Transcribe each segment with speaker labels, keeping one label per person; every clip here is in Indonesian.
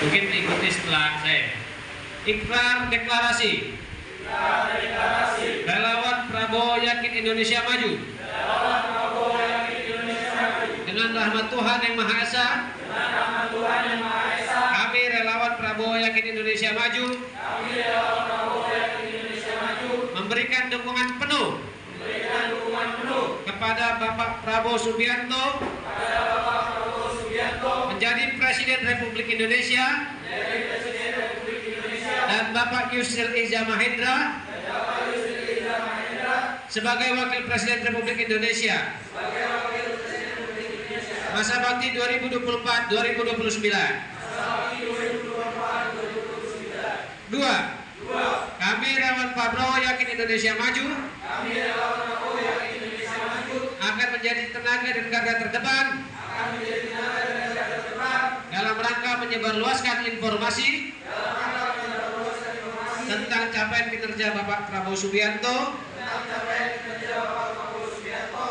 Speaker 1: Mungkin diikuti setelah saya. Ikrar deklarasi. Relawan Prabowo yakin Indonesia maju. Dengan rahmat Tuhan Yang Maha Esa. Kami relawan Prabowo yakin Indonesia maju. Memberikan dukungan penuh kepada Bapak Prabowo Subianto menjadi Presiden Republik Indonesia dan Bapak Yusril Iza Mahendra sebagai Wakil Presiden Republik Indonesia masa bakti 2024-2029. 2. Kami relawan Prabowo yakin Indonesia maju akan menjadi tenaga dan garda terdepan dalam rangka menyebarluaskan informasi tentang capaian kinerja Bapak Prabowo Subianto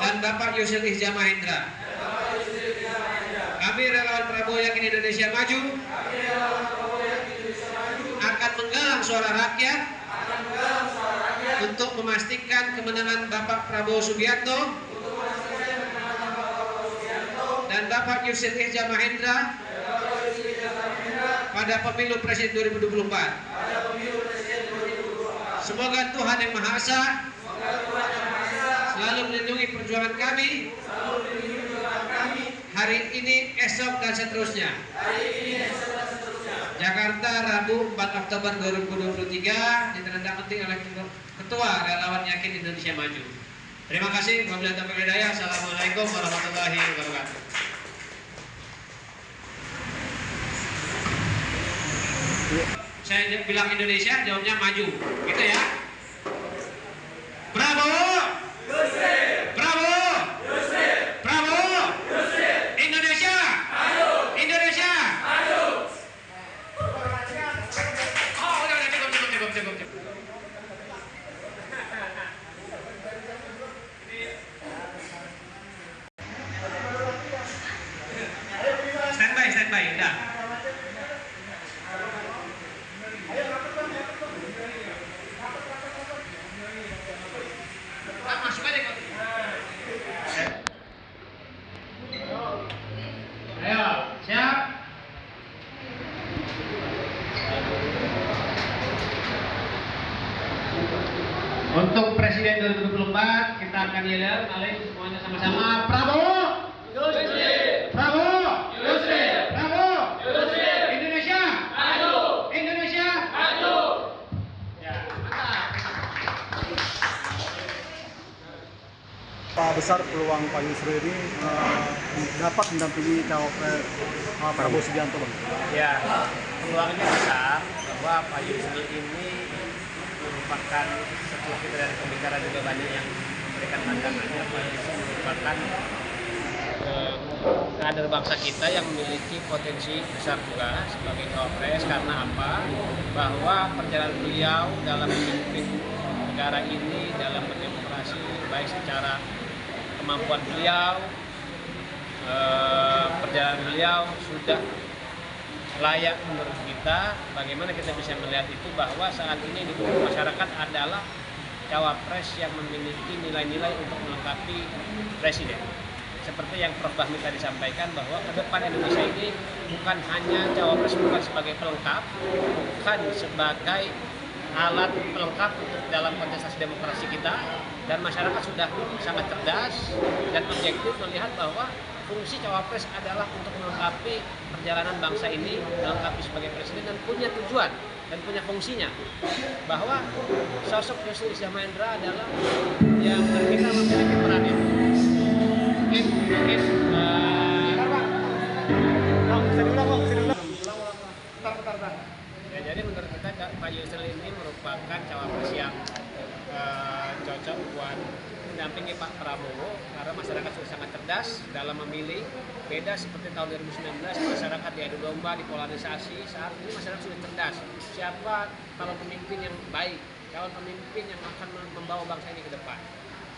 Speaker 1: dan Bapak Yusril Iza Mahendra. Kami relawan Prabowo yakin Indonesia maju akan menggalang suara rakyat untuk memastikan kemenangan Bapak Prabowo Subianto dan Bapak Yusril Iza Mahendra pada pemilu presiden 2024. Semoga Tuhan Yang Maha Esa selalu melindungi perjuangan kami hari ini, esok, dan seterusnya. Jakarta, Rabu 4 Oktober 2023, ditandatangani oleh Ketua Relawan Yakin Indonesia Maju. Terima kasih. Wabillahi taufiq wal hidayah. Assalamualaikum warahmatullahi wabarakatuh. Saya bilang Indonesia, jawabnya maju, gitu ya. Prabowo, Prabowo, Prabowo, Indonesia, Indonesia. Oh, udah cukup. Standby, udah. Masuk aja kok. Ayo, siap. Untuk Presiden 2024 kita akan yel semuanya sama-sama. Prabowo, Prabowo, Prabowo, Indonesia, Indonesia. Ya,
Speaker 2: Pak besar peluang Pak Yusril ini dapat mendampingi cawapres Prabowo Subianto, Bang?
Speaker 3: Ya, peluangnya besar bahwa Pak Yusril ini merupakan, setelah kita dari pembicaraan juga banyak yang memberikan pandangannya, Pak Yusril merupakan kader bangsa kita yang memiliki potensi besar juga sebagai cawapres. Karena apa? Bahwa perjalanan beliau dalam memimpin negara ini, dalam berdemokrasi, baik secara kemampuan beliau, perjalanan beliau sudah layak menurut kita. Bagaimana kita bisa melihat itu, bahwa saat ini di masyarakat adalah cawapres yang memiliki nilai-nilai untuk melengkapi presiden. Seperti yang Prof. Bahmi tadi sampaikan, bahwa ke depan Indonesia ini bukan hanya cawapres, bukan sebagai pelengkap, bukan sebagai alat pelengkap untuk dalam kontestasi demokrasi kita, dan masyarakat sudah sangat cerdas dan objektif melihat bahwa fungsi cawapres adalah untuk melengkapi perjalanan bangsa ini, melengkapi sebagai presiden, dan punya tujuan dan punya fungsinya. Bahwa sosok Yusril Iza Mahendra adalah yang kita memiliki peran yang jadi menurut kita Pak Yusril ini merupakan cawapres yang cocok buat mendampingi Pak Prabowo, karena masyarakat sudah sangat cerdas dalam memilih. Beda seperti tahun 2019, masyarakat diadu domba, dipolarisasi. Saat ini masyarakat sudah cerdas. Siapa calon pemimpin yang baik, calon pemimpin yang akan membawa bangsa ini ke depan.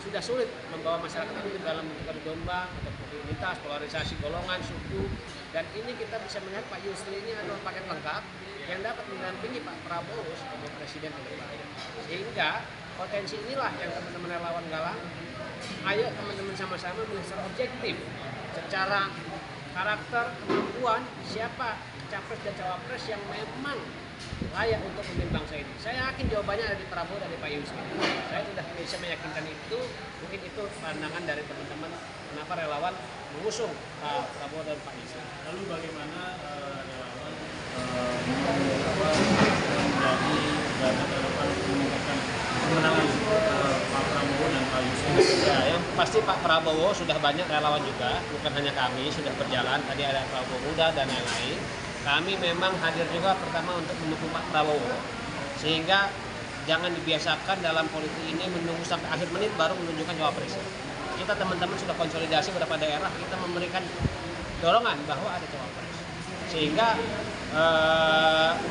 Speaker 3: sudah sulit membawa masyarakat itu dalam bentuk adu domba atau komunitas, polarisasi golongan, suku, dan ini kita bisa melihat Pak Yusril ini adalah paket lengkap yang dapat mendampingi Pak Prabowo sebagai presiden ke depan. Sehingga potensi inilah yang teman-teman relawan galang. Ayo teman-teman sama-sama melihat secara objektif, secara karakter, kemampuan, siapa capres dan cawapres yang memang layak untuk memimpin bangsa ini. Saya yakin jawabannya ada di Prabowo dan di Pak Yusril. Saya sudah bisa meyakinkan itu. Mungkin itu pandangan dari teman-teman kenapa relawan mengusung Pak Prabowo dan Pak Yusril.
Speaker 4: Lalu bagaimana relawan menjadi dana terdepan meningkatkan kemenangan Pak Prabowo dan Pak Yusril?
Speaker 3: Ya, yang pasti Pak Prabowo sudah banyak relawan juga, bukan hanya kami, sudah berjalan. Tadi ada Prabowo Muda dan lain-lain. Kami memang hadir juga pertama untuk mendukung Pak Prabowo. Sehingga jangan dibiasakan dalam politik ini menunggu sampai akhir menit baru menunjukkan cawapres. Kita teman-teman sudah konsolidasi beberapa daerah, kita memberikan dorongan bahwa ada cawapres. Sehingga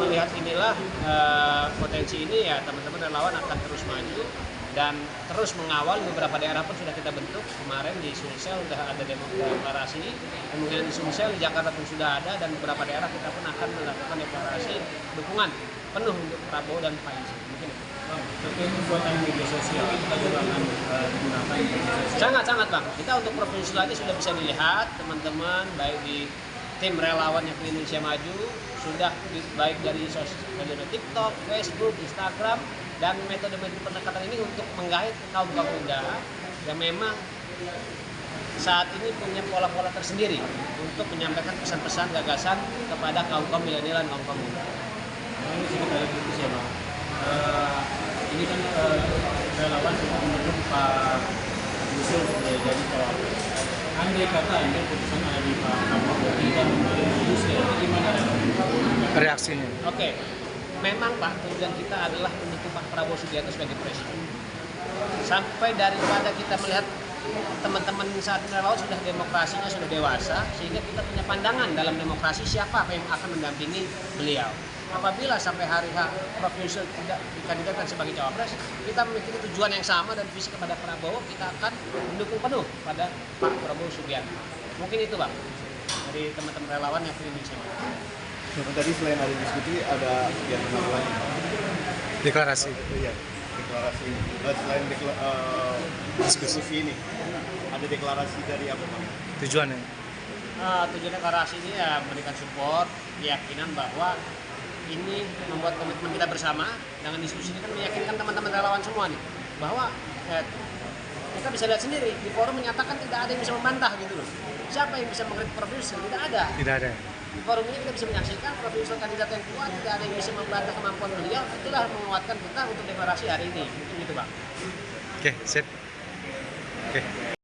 Speaker 3: melihat inilah potensi ini ya teman-teman relawan akan terus maju dan terus mengawal. Beberapa daerah pun sudah kita bentuk. Kemarin di Sumsel sudah ada deklarasi, kemudian di Sumsel, di Jakarta pun sudah ada, dan beberapa daerah kita pun akan melakukan deklarasi dukungan penuh untuk Prabowo dan Pak Yusril. Mungkin itu.
Speaker 4: Terkait kekuatan media sosial, kita juga akan digunakan media sosial.
Speaker 3: Sangat-sangat Bang. Kita untuk provinsi aja sudah bisa dilihat teman-teman baik di tim relawan yang Indonesia Maju sudah baik dari sosial media TikTok, Facebook, Instagram, dan metode-metode pendekatan ini untuk menggait kaum muda yang memang saat ini punya pola-pola tersendiri untuk menyampaikan pesan-pesan gagasan kepada kaum milenial dan kaum muda.
Speaker 4: Ini sedikit ada kritis ya Bang. Ini kan relawan untuk mendukung Pak Yusril jadi cawapres. Andai kata ini keputusan ada di Pak Prabowo dan Pak Yusril, gimana
Speaker 2: Reaksinya.
Speaker 3: Oke. Memang Pak, tujuan kita adalah mendukung Pak Prabowo Subianto sebagai presiden. Sampai daripada kita melihat teman-teman saat ini relawan sudah demokrasinya sudah dewasa, sehingga kita punya pandangan dalam demokrasi siapa yang akan mendampingi beliau. Apabila sampai hari H Prof. Yusril tidak dikandidatkan sebagai cawapres, kita memiliki tujuan yang sama dan visi kepada Prabowo, kita akan mendukung penuh pada Pak Prabowo Subianto. Mungkin itu Bang, dari teman-teman relawan yang pilih Indonesia.
Speaker 5: Tadi selain ada diskusi, ada kegiatan apa lagi?
Speaker 2: Deklarasi.
Speaker 5: Iya, deklarasi. Selain diskusi ini, ada deklarasi dari apa Bang?
Speaker 2: Tujuannya.
Speaker 3: Tujuan deklarasi ini ya memberikan support, keyakinan bahwa ini membuat komitmen kita bersama. Dengan diskusi ini kan meyakinkan teman-teman relawan semua nih bahwa kita bisa lihat sendiri di forum menyatakan tidak ada yang bisa membantah gitu loh. Siapa yang bisa mengkritik Prof. Yusril? Tidak ada.
Speaker 2: Tidak ada.
Speaker 3: Di forum ini kita bisa menyaksikan Prof. Yusril kandidat yang kuat, tidak ada yang bisa membantah kemampuan beliau. Itulah menguatkan kita untuk deklarasi hari ini. Mungkin gitu Bang.
Speaker 2: Oke, sip. Oke.